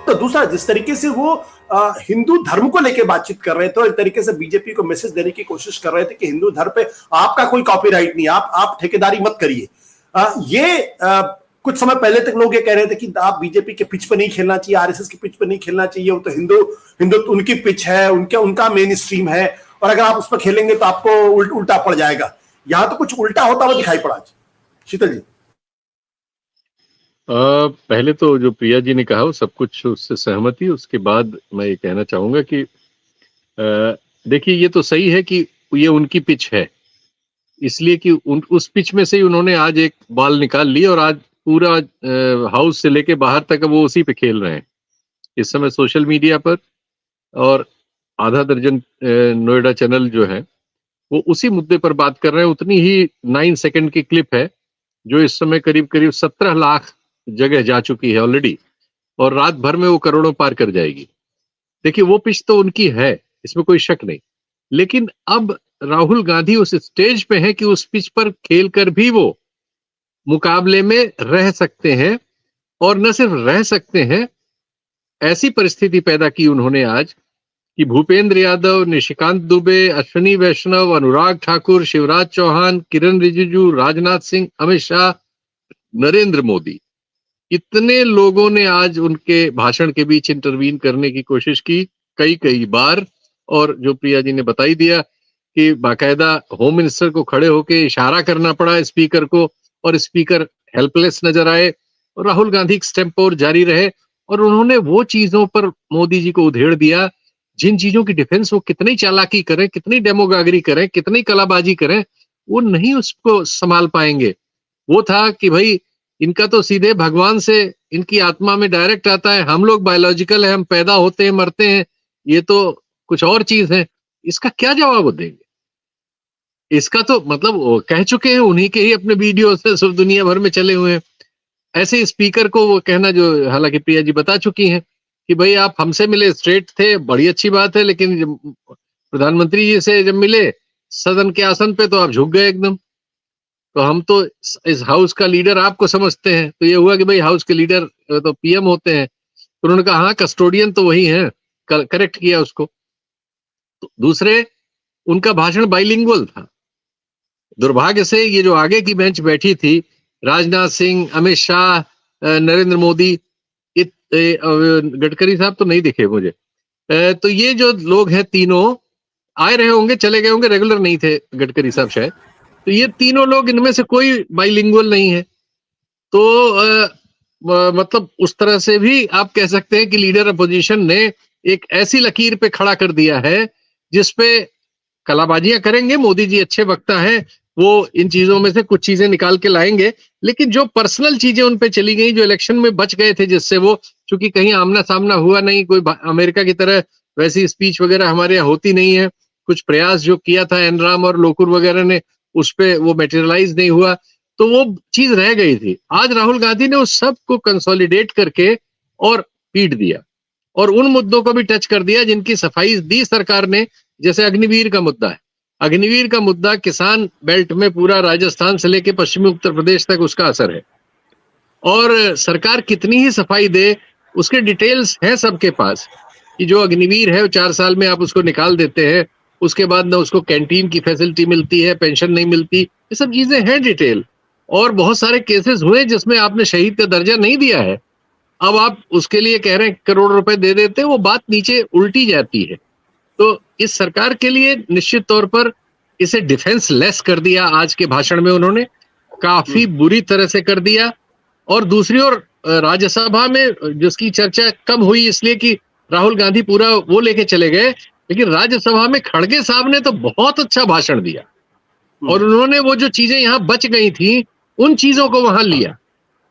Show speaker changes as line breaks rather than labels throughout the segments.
तो दूसरा, जिस तरीके से वो हिंदू धर्म को लेकर बातचीत कर रहे थे और एक तरीके से बीजेपी को मैसेज देने की कोशिश कर रहे थे कि हिंदू धर्म पे आपका कोई कॉपीराइट नहीं, आप ठेकेदारी मत करिए। कुछ समय पहले तक लोग ये कह रहे थे कि आप बीजेपी के पिच पे नहीं खेलना चाहिए, आरएसएस के पिच पे नहीं खेलना चाहिए, वो तो हिंदू उनकी पिच है, उनका मेन स्ट्रीम है, और अगर आप उस पर खेलेंगे तो आपको उल्टा पड़ जाएगा। यहां तो कुछ उल्टा होता हुआ दिखाई पड़ा। शीतल जी,
पहले तो जो प्रिया जी ने कहा वो सब कुछ उससे सहमति। उसके बाद मैं ये कहना चाहूंगा कि देखिए, ये तो सही है कि ये उनकी पिच है, इसलिए कि उस पिच में से ही उन्होंने आज एक बॉल निकाल ली और आज पूरा हाउस से लेके बाहर तक वो उसी पे खेल रहे हैं इस समय सोशल मीडिया पर। और आधा दर्जन नोएडा चैनल जो है वो उसी मुद्दे पर बात कर रहे हैं। उतनी ही 9 सेकंड की क्लिप है जो इस समय करीब करीब 17 लाख जगह जा चुकी है ऑलरेडी, और रात भर में वो करोड़ों पार कर जाएगी। देखिए, वो पिच तो उनकी है, इसमें कोई शक नहीं, लेकिन अब राहुल गांधी उस स्टेज पे हैं कि उस पिच पर खेलकर भी वो मुकाबले में रह सकते हैं, और न सिर्फ रह सकते हैं, ऐसी परिस्थिति पैदा की उन्होंने आज कि भूपेंद्र यादव, निशिकांत दुबे, अश्विनी वैष्णव, अनुराग ठाकुर, शिवराज चौहान, किरण रिजिजू, राजनाथ सिंह, अमित शाह, नरेंद्र मोदी, इतने लोगों ने आज उनके भाषण के बीच इंटरवीन करने की कोशिश की कई बार। और जो प्रिया जी ने बताई दिया कि बाकायदा होम मिनिस्टर को खड़े होकर इशारा करना पड़ा स्पीकर को, और स्पीकर हेल्पलेस नजर आए, और राहुल गांधी एक्सटेम्पोर जारी रहे, और उन्होंने वो चीजों पर मोदी जी को उधेड़ दिया जिन चीजों की डिफेंस वो कितनी चालाकी करें, कितनी डेमोगागरी करें, कितनी कलाबाजी करें, वो नहीं उसको संभाल पाएंगे। वो था कि भाई इनका तो सीधे भगवान से इनकी आत्मा में डायरेक्ट आता है, हम लोग बायोलॉजिकल है, हम पैदा होते हैं मरते हैं, ये तो कुछ और चीज है। इसका क्या जवाब वो देंगे? इसका तो मतलब वो कह चुके हैं, उन्हीं के ही अपने वीडियो से सब दुनिया भर में चले हुए हैं। ऐसे स्पीकर को वो कहना, जो हालांकि प्रिया जी बता चुकी हैं कि भाई आप हमसे मिले, स्ट्रेट थे, बड़ी अच्छी बात है, लेकिन प्रधानमंत्री जी से जब मिले सदन के आसन पे तो आप झुक गए एकदम। तो हम तो इस हाउस का लीडर आपको समझते हैं। तो ये हुआ कि भाई हाउस के लीडर तो पीएम होते हैं। तो उन्होंने कहा हाँ, कस्टोडियन तो वही है, करेक्ट किया उसको। तो दूसरे, उनका भाषण बाइलिंगुअल था। दुर्भाग्य से ये जो आगे की बेंच बैठी थी, राजनाथ सिंह, अमित शाह, नरेंद्र मोदी, गडकरी साहब तो नहीं दिखे मुझे, तो ये जो लोग हैं तीनों आए रहे होंगे, चले गए होंगे, रेगुलर नहीं थे गडकरी साहब शायद। तो ये तीनों लोग, इनमें से कोई बाइलिंगुअल नहीं है। तो मतलब उस तरह से भी आप कह सकते हैं कि लीडर अपोजिशन ने एक ऐसी लकीर पे खड़ा कर दिया है जिसपे कलाबाजियां करेंगे। मोदी जी अच्छे वक्ता हैं, वो इन चीजों में से कुछ चीजें निकाल के लाएंगे, लेकिन जो पर्सनल चीजें उन पे चली गई, जो इलेक्शन में बच गए थे, जिससे वो, चूंकि कहीं आमना सामना हुआ नहीं, कोई अमेरिका की तरह वैसी स्पीच वगैरह हमारे यहाँ होती नहीं है, कुछ प्रयास जो किया था एनराम और लोकुर वगैरह ने, उस पे वो मेटेरियलाइज नहीं हुआ, तो वो चीज रह गई थी। आज राहुल गांधी ने उस सब को कंसोलिडेट करके और पीट दिया, और उन मुद्दों को भी टच कर दिया जिनकी सफाई दी सरकार ने। जैसे अग्निवीर का मुद्दा है, अग्निवीर का मुद्दा किसान बेल्ट में पूरा राजस्थान से लेके पश्चिमी उत्तर प्रदेश तक उसका असर है, और सरकार कितनी ही सफाई दे, उसके डिटेल्स हैं सबके पास कि जो अग्निवीर है 4 साल में आप उसको निकाल देते हैं, उसके बाद ना उसको कैंटीन की फैसिलिटी मिलती है, पेंशन नहीं मिलती, ये सब चीजें हैं डिटेल। और बहुत सारे केसेस हुए जिसमें आपने शहीद का दर्जा नहीं दिया है, अब आप उसके लिए कह रहे हैं करोड़ रुपए दे देते हैं, वो बात नीचे उल्टी जाती है। तो इस सरकार के लिए निश्चित तौर पर इसे डिफेंस लेस कर दिया आज के भाषण में उन्होंने, काफी बुरी तरह से कर दिया। और दूसरी ओर राज्यसभा में जिसकी चर्चा कम हुई इसलिए कि राहुल गांधी पूरा वो लेके चले गए, लेकिन राज्यसभा में खड़गे साहब ने तो बहुत अच्छा भाषण दिया, और उन्होंने वो जो चीजें यहाँ बच गई थी उन चीजों को वहां लिया।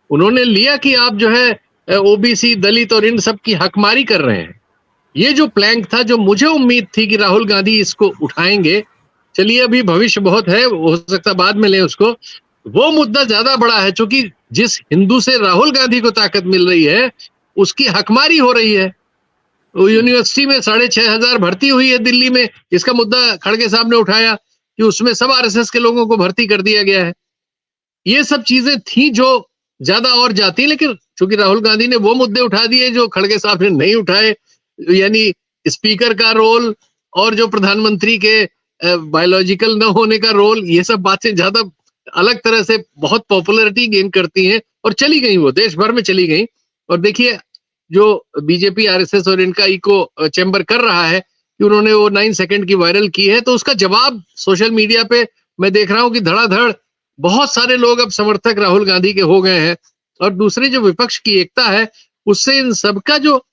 उन्होंने लिया कि आप जो है ओबीसी, दलित और इन सब की हकमारी कर रहे हैं। ये जो प्लैंक था, जो मुझे उम्मीद थी कि राहुल गांधी इसको उठाएंगे, चलिए अभी भविष्य बहुत है, हो सकता बाद में ले उसको, वो मुद्दा ज्यादा बड़ा है, क्योंकि जिस हिंदू से राहुल गांधी को ताकत मिल रही है उसकी हकमारी हो रही है। यूनिवर्सिटी में 6,500 भर्ती हुई है दिल्ली में, इसका मुद्दा खड़गे साहब ने उठाया कि उसमें सब आरएसएस के लोगों को भर्ती कर दिया गया है। ये सब चीजें थी जो ज्यादा और जाती, लेकिन चूंकि राहुल गांधी ने वो मुद्दे उठा दिए जो खड़गे साहब ने नहीं उठाए, यानी स्पीकर का रोल और जो प्रधानमंत्री के बायोलॉजिकल न होने का रोल, ये सब बातें ज्यादा अलग तरह से बहुत पॉपुलैरिटी गेन करती हैं और चली गई, वो देश भर में चली गई। और देखिए जो बीजेपी आरएसएस और इनका इको चैम्बर कर रहा है कि उन्होंने वो 9 सेकंड की वायरल की है, तो उसका जवाब सोशल मीडिया पे मैं देख रहा हूं कि धड़ाधड़ बहुत सारे लोग अब समर्थक राहुल गांधी के हो गए हैं। और दूसरी जो विपक्ष की एकता है, उससे इन सबका जो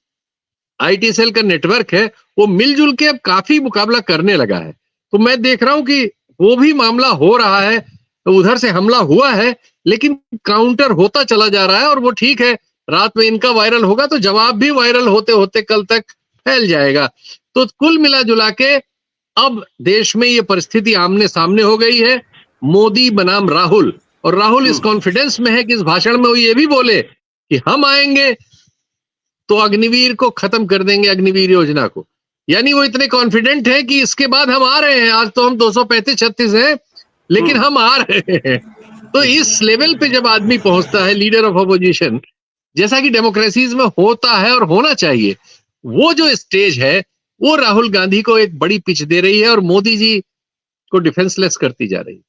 आईटी सेल का नेटवर्क है वो मिलजुल के अब काफी मुकाबला करने लगा है। तो मैं देख रहा हूं कि वो भी मामला हो रहा है, तो उधर से हमला हुआ है लेकिन काउंटर होता चला जा रहा है। और वो ठीक है, रात में इनका वायरल होगा तो जवाब भी वायरल होते होते कल तक फैल जाएगा। तो कुल मिला जुला के अब देश में ये परिस्थिति आमने सामने हो गई है। मोदी बनाम राहुल, और राहुल इस कॉन्फिडेंस में है कि इस भाषण में वो ये भी बोले कि हम आएंगे तो अग्निवीर को खत्म कर देंगे, अग्निवीर योजना को। यानी वो इतने कॉन्फिडेंट है कि इसके बाद हम आ रहे हैं। आज तो हम 235-36 हैं लेकिन हम आ रहे हैं। तो इस लेवल पे जब आदमी पहुंचता है, लीडर ऑफ अपोजिशन, जैसा कि डेमोक्रेसीज में होता है और होना चाहिए, वो जो स्टेज है वो राहुल गांधी को एक बड़ी पिच दे रही है और मोदी जी को डिफेंसलेस करती जा रही है।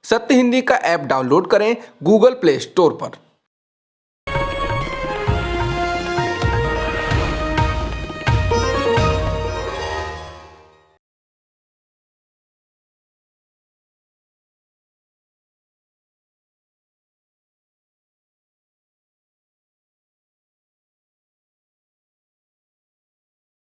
सत्य हिंदी का ऐप डाउनलोड करें गूगल प्ले स्टोर पर।